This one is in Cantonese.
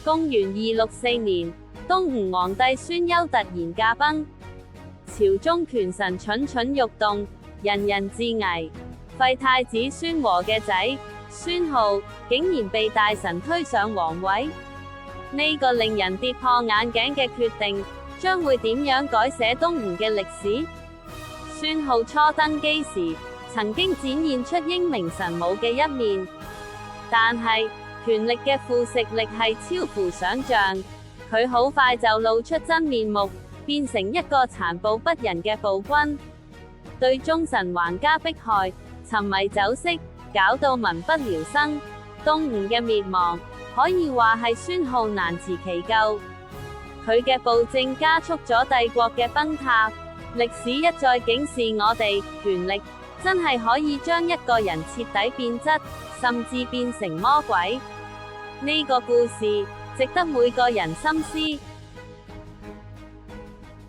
公元264年，東吳皇帝孫休突然駕崩，朝中權臣蠢蠢欲動，人人自危。廢太子孫和嘅仔孫皓竟然被大臣推上皇位，呢個令人跌破眼鏡嘅決定，將會點樣改寫東吳嘅歷史？孫皓初登基時，曾經展現出英明神武嘅一面，但係權力嘅腐蝕力係超乎想象，佢好快就露出真面目，變成一個殘暴不仁嘅暴君，對忠臣橫加迫害，沉迷酒色，搞到民不聊生。東吳嘅滅亡可以話係孫皓難辭其咎，佢嘅暴政加速咗帝國嘅崩塌。歷史一再警示我哋，權力真係可以將一個人徹底變質，甚至變成魔鬼。呢個故事值得每個人深思。